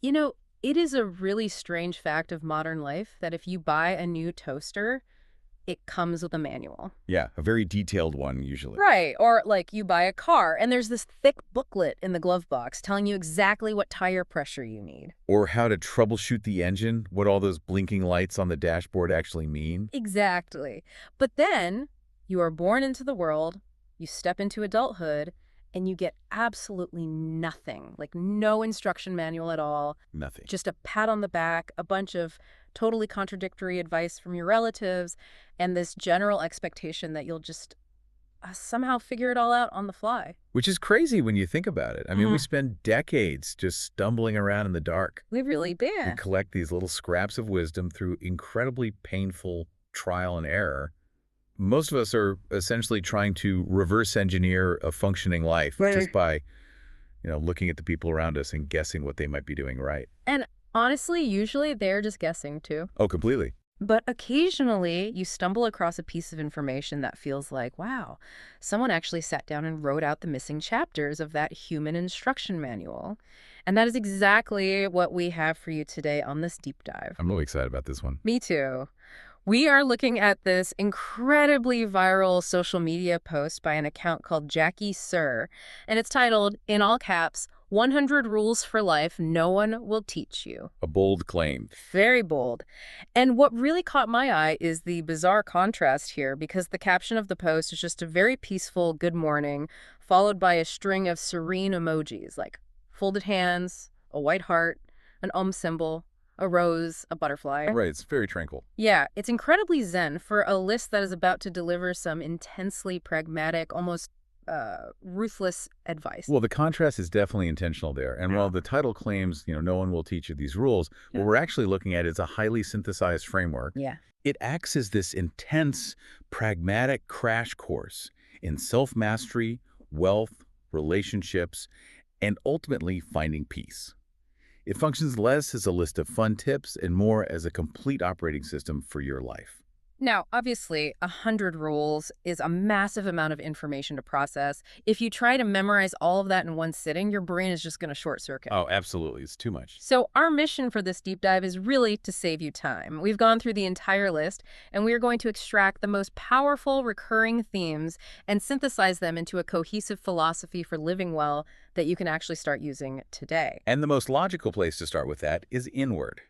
You know, it is a really strange fact of modern life that if you buy a new toaster, it comes with a manual. Yeah, a very detailed one usually. Right. Or like you buy a car and there's this thick booklet in the glove box telling you exactly what tire pressure you need. Or how to troubleshoot the engine, what all those blinking lights on the dashboard actually mean. Exactly. But then you are born into the world, you step into adulthood, and you get absolutely nothing, like no instruction manual at all, Nothing. just a pat on the back, a bunch of totally contradictory advice from your relatives, and this general expectation that you'll just somehow figure it all out on the fly. Which is crazy when you think about it. I mean, we Mhm. spend decades just stumbling around in the dark. We really We did. collect these little scraps of wisdom through incredibly painful trial and error. Most of us are essentially trying to reverse engineer a functioning life just Right. by, looking at the people around us and guessing what they might be doing right. And honestly, usually they're just guessing too. Oh, completely. But occasionally, you stumble across a piece of information that feels like, wow, someone actually sat down and wrote out the missing chapters of that human instruction manual. And that is exactly what we have for you today on this deep dive. I'm really excited about this one. Me too. We are looking at this incredibly viral social media post by an account called Jackie Sir, and it's titled, in all caps, 100 Rules for Life No One Will Teach You. A bold claim. Very bold. And what really caught my eye is the bizarre contrast here, because the caption of the post is just a very peaceful good morning, followed by a string of serene emojis like folded hands, a white heart, an symbol, a rose, a butterfly. Right, it's very tranquil. Yeah, it's incredibly zen for a list that is about to deliver some intensely pragmatic, almost ruthless advice. Well, the contrast is definitely intentional there. And while the title claims, no one will teach you these rules, what we're actually looking at is a highly synthesized framework. Yeah. It acts as this intense, pragmatic crash course in self-mastery, wealth, relationships, and ultimately finding peace. It functions less as a list of fun tips and more as a complete operating system for your life. Now, obviously, 100 rules is a massive amount of information to process. If you try to memorize all of that in one sitting, your brain is just going to short circuit. Oh, absolutely. It's too much. So our mission for this deep dive is really to save you time. We've gone through the entire list, and we are going to extract the most powerful recurring themes and synthesize them into a cohesive philosophy for living well that you can actually start using today. And the most logical place to start with that is inward.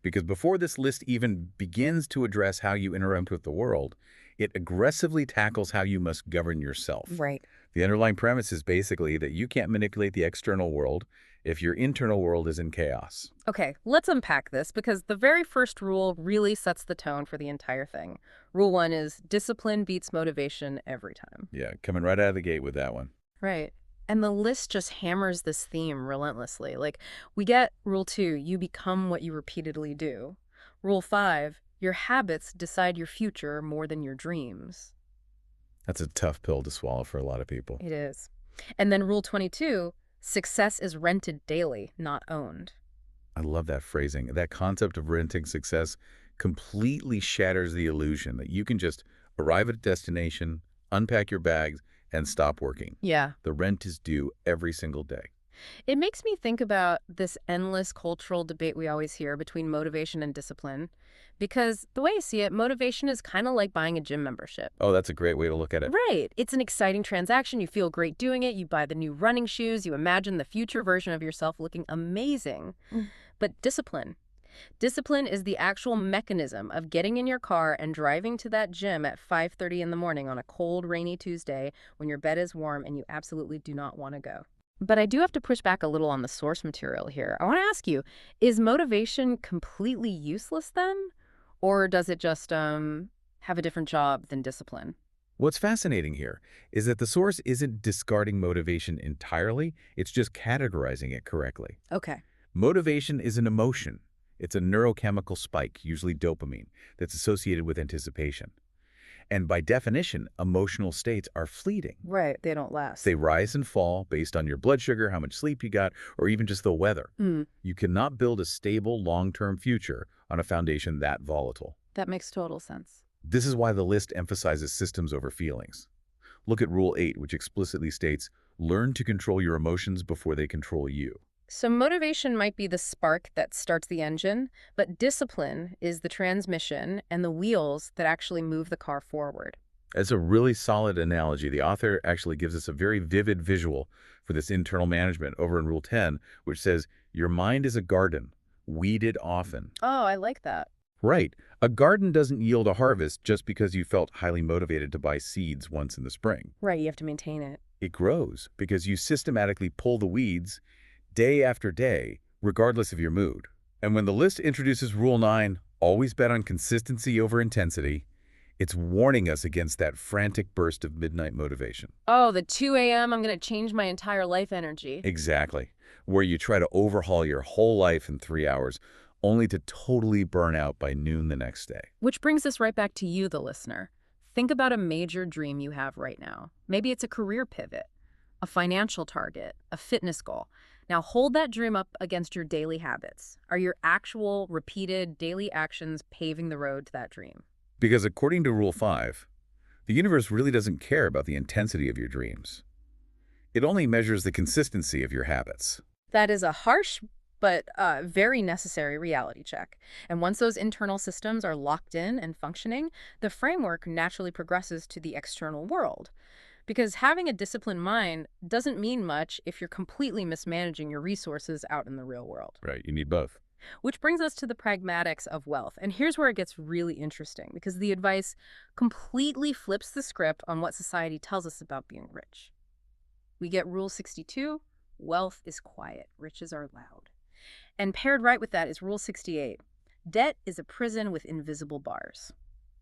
Because before this list even begins to address how you interact with the world, it aggressively tackles how you must govern yourself. Right. The underlying premise is basically that you can't manipulate the external world if your internal world is in chaos. Okay, let's unpack this because the very first rule really sets the tone for the entire thing. Rule 1 is discipline beats motivation every time. Yeah, coming right out of the gate with that one. Right. And the list just hammers this theme relentlessly. Like, we get Rule 2, you become what you repeatedly do. Rule 5, your habits decide your future more than your dreams. That's a tough pill to swallow for a lot of people. It is. And then Rule 22, success is rented daily, not owned. I love that phrasing. That concept of renting success completely shatters the illusion that you can just arrive at a destination, unpack your bags, and stop working. Yeah. The rent is due every single day. It makes me think about this endless cultural debate we always hear between motivation and discipline. Because the way I see it, motivation is kind of like buying a gym membership. Oh, that's a great way to look at it. Right. It's an exciting transaction. You feel great doing it. You buy the new running shoes. You imagine the future version of yourself looking amazing. But discipline is the actual mechanism of getting in your car and driving to that gym at 5:30 in the morning on a cold, rainy Tuesday when your bed is warm and you absolutely do not want to go. But I do have to push back a little on the source material here. I want to ask you, is motivation completely useless then? Or does it just have a different job than discipline? What's fascinating here is that the source isn't discarding motivation entirely, it's just categorizing it correctly. Okay. Motivation is an emotion. It's a neurochemical spike, usually dopamine, that's associated with anticipation. And by definition, emotional states are fleeting. Right. They don't last. They rise and fall based on your blood sugar, how much sleep you got, or even just the weather. You cannot build a stable, long-term future on a foundation that volatile. That makes total sense. This is why the list emphasizes systems over feelings. Look at Rule 8, which explicitly states, learn to control your emotions before they control you. So motivation might be the spark that starts the engine, but discipline is the transmission and the wheels that actually move the car forward. That's a really solid analogy. The author actually gives us a very vivid visual for this internal management over in Rule 10, which says, your mind is a garden, weeded often. Oh, I like that. Right. A garden doesn't yield a harvest just because you felt highly motivated to buy seeds once in the spring. Right, you have to maintain it. It grows because you systematically pull the weeds day after day, regardless of your mood. And when the list introduces Rule 9, always bet on consistency over intensity, it's warning us against that frantic burst of midnight motivation. Oh, the 2 a.m., I'm going to change my entire life energy. Exactly. Where you try to overhaul your whole life in 3 hours, only to totally burn out by noon the next day. Which brings us right back to you, the listener. Think about a major dream you have right now. Maybe it's a career pivot, a financial target, a fitness goal. Now hold that dream up against your daily habits. Are your actual, repeated daily actions paving the road to that dream? Because according to Rule 5, the universe really doesn't care about the intensity of your dreams. It only measures the consistency of your habits. That is a harsh but very necessary reality check. And once those internal systems are locked in and functioning, the framework naturally progresses to the external world. Because having a disciplined mind doesn't mean much if you're completely mismanaging your resources out in the real world. Right, you need both. Which brings us to the pragmatics of wealth. And here's where it gets really interesting, because the advice completely flips the script on what society tells us about being rich. We get Rule 62, wealth is quiet, riches are loud. And paired right with that is Rule 68. Debt is a prison with invisible bars.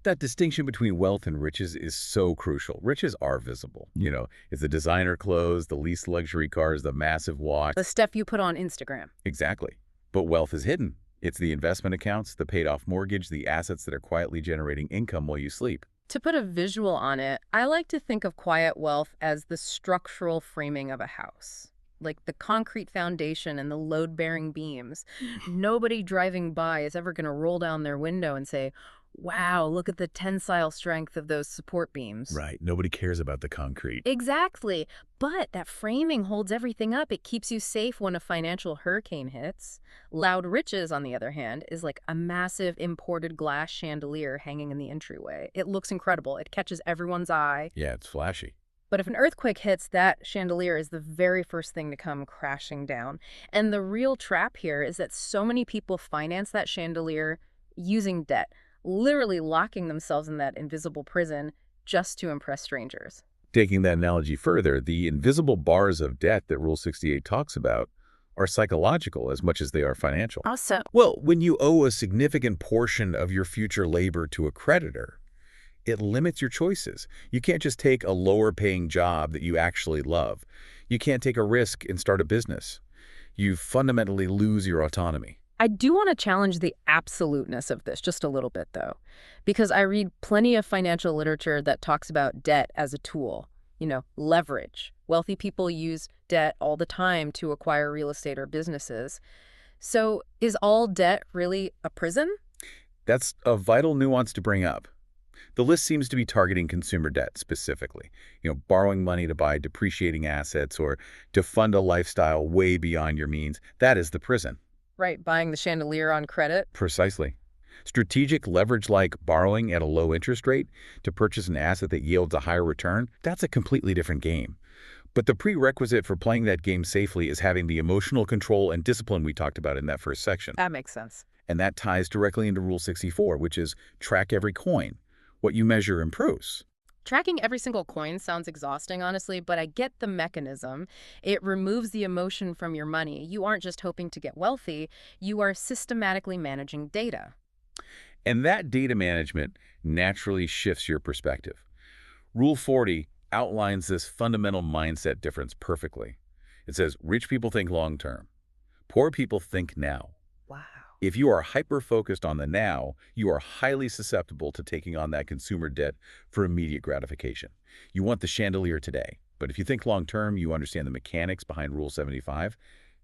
That distinction between wealth and riches is so crucial. Riches are visible. It's the designer clothes, the leased luxury cars, the massive watch. The stuff you put on Instagram. Exactly. But wealth is hidden. It's the investment accounts, the paid-off mortgage, the assets that are quietly generating income while you sleep. To put a visual on it, I like to think of quiet wealth as the structural framing of a house. Like the concrete foundation and the load-bearing beams. Nobody driving by is ever going to roll down their window and say, wow, look at the tensile strength of those support beams. Right. Nobody cares about the concrete. Exactly. But that framing holds everything up. It keeps you safe when a financial hurricane hits. Loud riches, on the other hand, is like a massive imported glass chandelier hanging in the entryway. It looks incredible. It catches everyone's eye. Yeah, it's flashy. But if an earthquake hits, that chandelier is the very first thing to come crashing down. And the real trap here is that so many people finance that chandelier using debt, literally locking themselves in that invisible prison just to impress strangers. Taking that analogy further, the invisible bars of debt that Rule 68 talks about are psychological as much as they are financial. Also, Well, when you owe a significant portion of your future labor to a creditor, it limits your choices. You can't just take a lower-paying job that you actually love. You can't take a risk and start a business. You fundamentally lose your autonomy. I do want to challenge the absoluteness of this just a little bit, though, because I read plenty of financial literature that talks about debt as a tool, leverage. Wealthy people use debt all the time to acquire real estate or businesses. So is all debt really a prison? That's a vital nuance to bring up. The list seems to be targeting consumer debt specifically, borrowing money to buy depreciating assets or to fund a lifestyle way beyond your means. That is the prison. Right, buying the chandelier on credit. Precisely. Strategic leverage like borrowing at a low interest rate to purchase an asset that yields a higher return, that's a completely different game. But the prerequisite for playing that game safely is having the emotional control and discipline we talked about in that first section. That makes sense. And that ties directly into Rule 64, which is track every coin. What you measure improves. Tracking every single coin sounds exhausting, honestly, but I get the mechanism. It removes the emotion from your money. You aren't just hoping to get wealthy, you are systematically managing data. And that data management naturally shifts your perspective. Rule 40 outlines this fundamental mindset difference perfectly. It says, rich people think long-term. Poor people think now. Wow. If you are hyper-focused on the now, you are highly susceptible to taking on that consumer debt for immediate gratification. You want the chandelier today, but if you think long-term, you understand the mechanics behind Rule 75.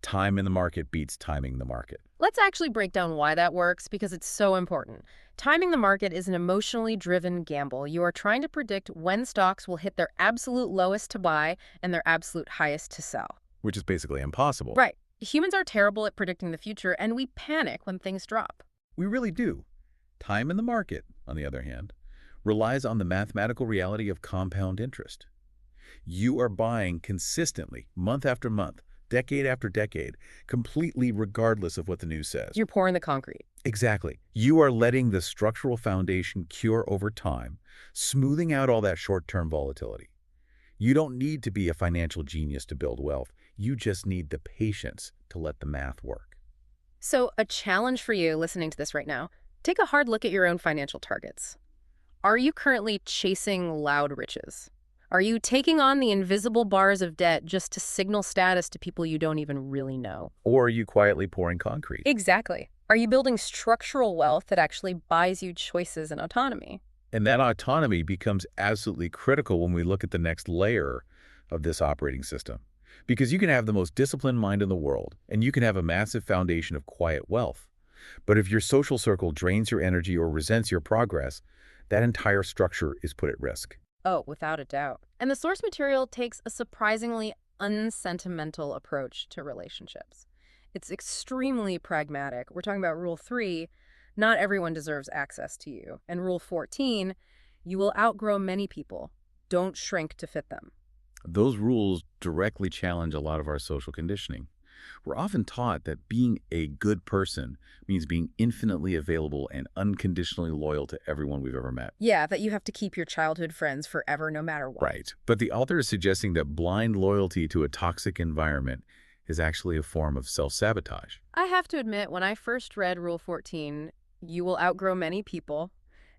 Time in the market beats timing the market. Let's actually break down why that works, because it's so important. Timing the market is an emotionally driven gamble. You are trying to predict when stocks will hit their absolute lowest to buy and their absolute highest to sell. Which is basically impossible. Right. Humans are terrible at predicting the future, and we panic when things drop. We really do. Time in the market, on the other hand, relies on the mathematical reality of compound interest. You are buying consistently, month after month, decade after decade, completely regardless of what the news says. You're pouring the concrete. Exactly. You are letting the structural foundation cure over time, smoothing out all that short-term volatility. You don't need to be a financial genius to build wealth. You just need the patience to let the math work. So, a challenge for you listening to this right now, take a hard look at your own financial targets. Are you currently chasing loud riches? Are you taking on the invisible bars of debt just to signal status to people you don't even really know? Or are you quietly pouring concrete? Exactly. Are you building structural wealth that actually buys you choices and autonomy? And that autonomy becomes absolutely critical when we look at the next layer of this operating system. Because you can have the most disciplined mind in the world, and you can have a massive foundation of quiet wealth. But if your social circle drains your energy or resents your progress, that entire structure is put at risk. Oh, without a doubt. And the source material takes a surprisingly unsentimental approach to relationships. It's extremely pragmatic. We're talking about Rule 3, not everyone deserves access to you. And Rule 14, you will outgrow many people. Don't shrink to fit them. Those rules directly challenge a lot of our social conditioning. We're often taught that being a good person means being infinitely available and unconditionally loyal to everyone we've ever met. Yeah, that you have to keep your childhood friends forever no matter what. Right. But the author is suggesting that blind loyalty to a toxic environment is actually a form of self-sabotage. I have to admit, when I first read Rule 14, you will outgrow many people,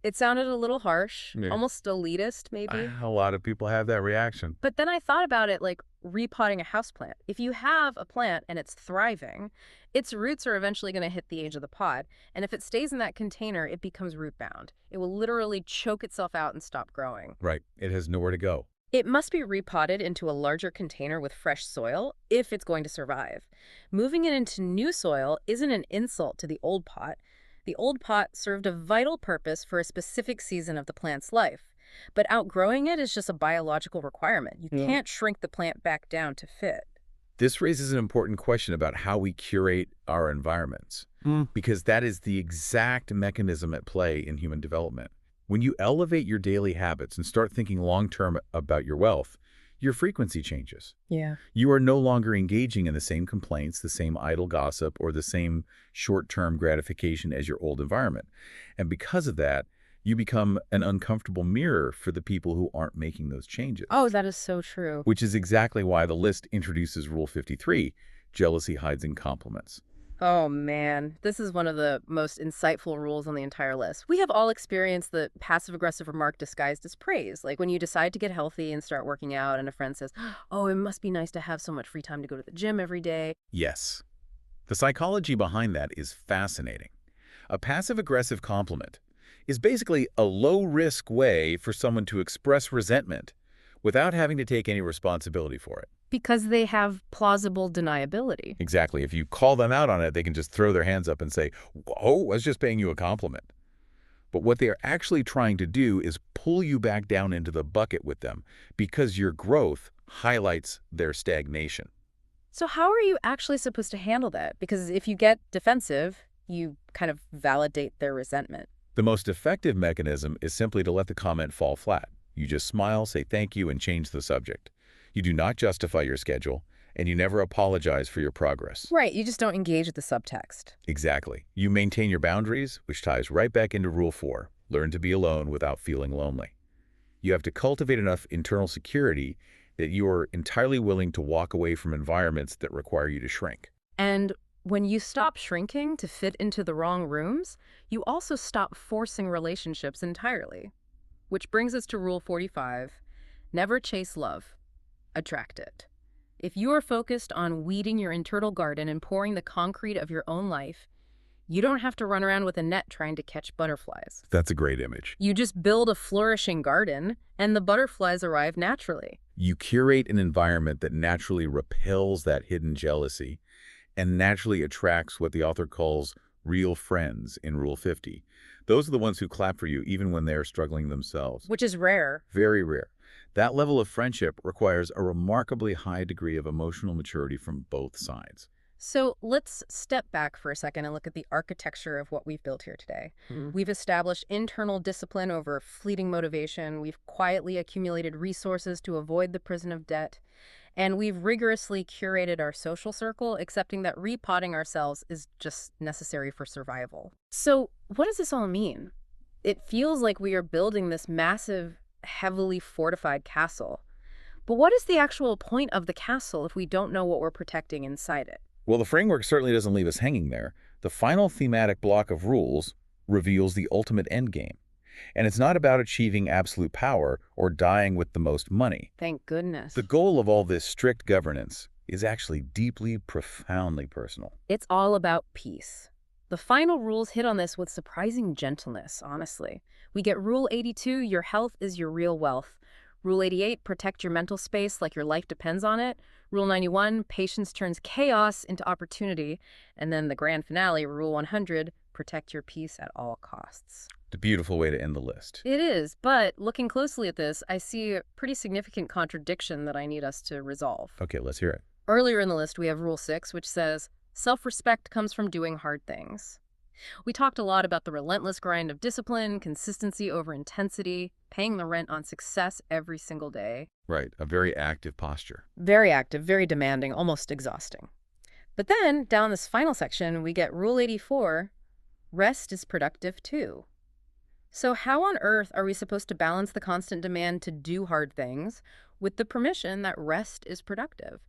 it sounded a little harsh, Yeah. almost elitist maybe. A lot of people have that reaction. But then I thought about it like repotting a houseplant. If you have a plant and it's thriving, its roots are eventually going to hit the edge of the pot. And if it stays in that container, it becomes root bound. It will literally choke itself out and stop growing. Right. It has nowhere to go. It must be repotted into a larger container with fresh soil if it's going to survive. Moving it into new soil isn't an insult to the old pot. The old pot served a vital purpose for a specific season of the plant's life. But outgrowing it is just a biological requirement. You can't shrink the plant back down to fit. This raises an important question about how we curate our environments, because that is the exact mechanism at play in human development. When you elevate your daily habits and start thinking long-term about your wealth, your frequency changes. Yeah. You are no longer engaging in the same complaints, the same idle gossip, or the same short-term gratification as your old environment. And because of that, you become an uncomfortable mirror for the people who aren't making those changes. Oh, that is so true. Which is exactly why the list introduces Rule 53, jealousy hides in compliments. Oh, man. This is one of the most insightful rules on the entire list. We have all experienced the passive-aggressive remark disguised as praise. Like when you decide to get healthy and start working out and a friend says, oh, it must be nice to have so much free time to go to the gym every day. Yes. The psychology behind that is fascinating. A passive-aggressive compliment is basically a low-risk way for someone to express resentment without having to take any responsibility for it. Because they have plausible deniability. Exactly. If you call them out on it, they can just throw their hands up and say, "Whoa, I was just paying you a compliment." But what they are actually trying to do is pull you back down into the bucket with them because your growth highlights their stagnation. So how are you actually supposed to handle that? Because if you get defensive, you kind of validate their resentment. The most effective mechanism is simply to let the comment fall flat. You just smile, say thank you, and change the subject. You do not justify your schedule, and you never apologize for your progress. Right, you just don't engage with the subtext. Exactly. You maintain your boundaries, which ties right back into Rule 4. Learn to be alone without feeling lonely. You have to cultivate enough internal security that you are entirely willing to walk away from environments that require you to shrink. And when you stop shrinking to fit into the wrong rooms, you also stop forcing relationships entirely. Which brings us to Rule 45. Never chase love. Attract it. If you are focused on weeding your internal garden and pouring the concrete of your own life, you don't have to run around with a net trying to catch butterflies. That's a great image. You just build a flourishing garden, and the butterflies arrive naturally. You curate an environment that naturally repels that hidden jealousy and naturally attracts what the author calls real friends in Rule 50. Those are the ones who clap for you even when they're struggling themselves. Which is rare. Very rare. That level of friendship requires a remarkably high degree of emotional maturity from both sides. So let's step back for a second and look at the architecture of what we've built here today. Mhm. We've established internal discipline over fleeting motivation. We've quietly accumulated resources to avoid the prison of debt. And we've rigorously curated our social circle, accepting that repotting ourselves is just necessary for survival. So, what does this all mean? It feels like we are building this massive, heavily fortified castle. But what is the actual point of the castle if we don't know what we're protecting inside it? Well, the framework certainly doesn't leave us hanging there. The final thematic block of rules reveals the ultimate endgame. And it's not about achieving absolute power or dying with the most money. Thank goodness. The goal of all this strict governance is actually deeply, profoundly personal. It's all about peace. The final rules hit on this with surprising gentleness, honestly. We get Rule 82, your health is your real wealth. Rule 88, protect your mental space like your life depends on it. Rule 91, patience turns chaos into opportunity. And then the grand finale, Rule 100, protect your peace at all costs. It's a beautiful way to end the list. It is, but looking closely at this, I see a pretty significant contradiction that I need us to resolve. Okay, let's hear it. Earlier in the list, we have Rule 6, which says, self-respect comes from doing hard things. We talked a lot about the relentless grind of discipline, consistency over intensity, paying the rent on success every single day. Right, a very active posture. Very active, very demanding, almost exhausting. But then, down this final section, we get Rule 84, rest is productive too. So how on earth are we supposed to balance the constant demand to do hard things with the permission that rest is productive?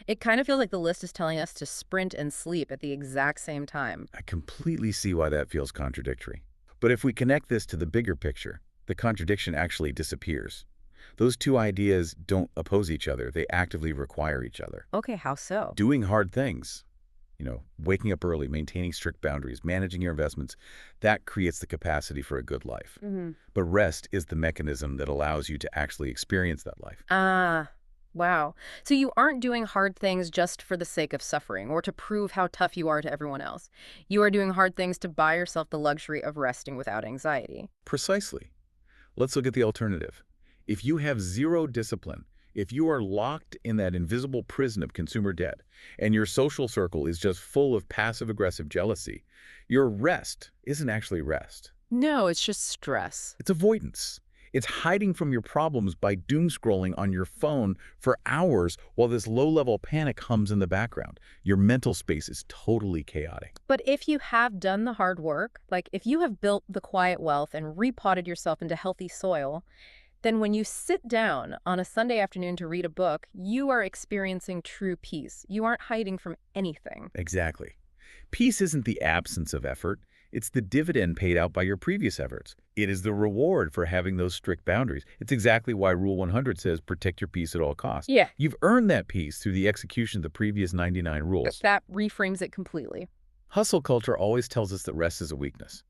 It kind of feels like the list is telling us to sprint and sleep at the exact same time. I completely see why that feels contradictory. But if we connect this to the bigger picture, the contradiction actually disappears. Those two ideas don't oppose each other. They actively require each other. Okay, how so? Doing hard things, waking up early, maintaining strict boundaries, managing your investments, that creates the capacity for a good life. But rest is the mechanism that allows you to actually experience that life. Ah, wow. So you aren't doing hard things just for the sake of suffering or to prove how tough you are to everyone else. You are doing hard things to buy yourself the luxury of resting without anxiety. Precisely. Let's look at the alternative. If you have zero discipline, if you are locked in that invisible prison of consumer debt, and your social circle is just full of passive-aggressive jealousy, your rest isn't actually rest. No, it's just stress. It's avoidance. It's hiding from your problems by doom scrolling on your phone for hours while this low-level panic hums in the background. Your mental space is totally chaotic. But if you have done the hard work, like if you have built the quiet wealth and repotted yourself into healthy soil, then when you sit down on a Sunday afternoon to read a book, you are experiencing true peace. You aren't hiding from anything. Exactly. Peace isn't the absence of effort. It's the dividend paid out by your previous efforts. It is the reward for having those strict boundaries. It's exactly why Rule 100 says protect your peace at all costs. Yeah. You've earned that peace through the execution of the previous 99 rules. That reframes it completely. Hustle culture always tells us that rest is a weakness.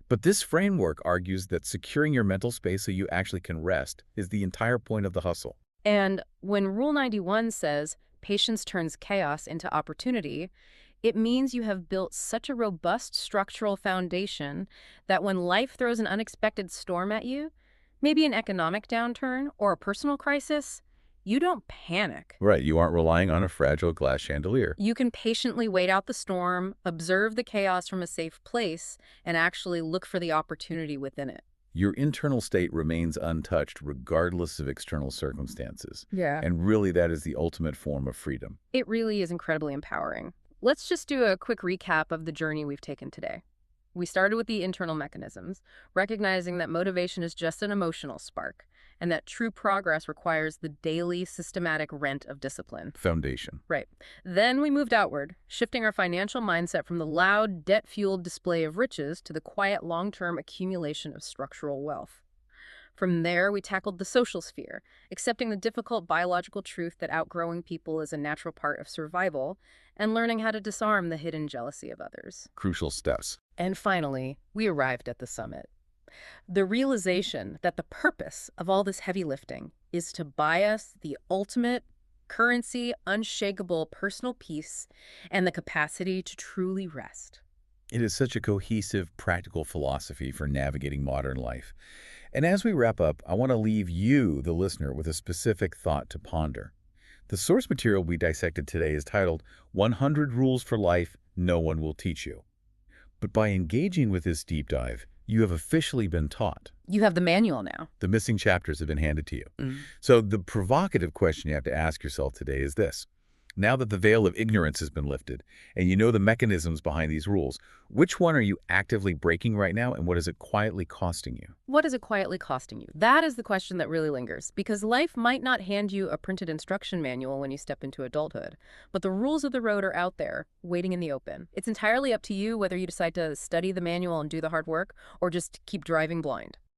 But this framework argues that securing your mental space so you actually can rest is the entire point of the hustle. And when Rule 91 says patience turns chaos into opportunity, it means you have built such a robust structural foundation that when life throws an unexpected storm at you, maybe an economic downturn or a personal crisis, you don't panic. Right, you aren't relying on a fragile glass chandelier. You can patiently wait out the storm, observe the chaos from a safe place, and actually look for the opportunity within it. Your internal state remains untouched regardless of external circumstances. Yeah. And really, that is the ultimate form of freedom. It really is incredibly empowering. Let's just do a quick recap of the journey we've taken today. We started with the internal mechanisms, recognizing that motivation is just an emotional spark, and that true progress requires the daily, systematic rent of discipline. Foundation. Right. Then we moved outward, shifting our financial mindset from the loud, debt-fueled display of riches to the quiet, long-term accumulation of structural wealth. From there, we tackled the social sphere, accepting the difficult biological truth that outgrowing people is a natural part of survival, and learning how to disarm the hidden jealousy of others. Crucial steps. And finally, we arrived at the summit. The realization that the purpose of all this heavy lifting is to buy us the ultimate currency, unshakable personal peace, and the capacity to truly rest. It is such a cohesive, practical philosophy for navigating modern life. And as we wrap up, I want to leave you, the listener, with a specific thought to ponder. The source material we dissected today is titled 100 Rules for Life No One Will Teach You. But by engaging with this deep dive, you have officially been taught. You have the manual now. The missing chapters have been handed to you. So the provocative question you have to ask yourself today is this. Now that the veil of ignorance has been lifted, and you know the mechanisms behind these rules, which one are you actively breaking right now, and what is it quietly costing you? What is it quietly costing you? That is the question that really lingers, because life might not hand you a printed instruction manual when you step into adulthood, but the rules of the road are out there, waiting in the open. It's entirely up to you whether you decide to study the manual and do the hard work, or just keep driving blind.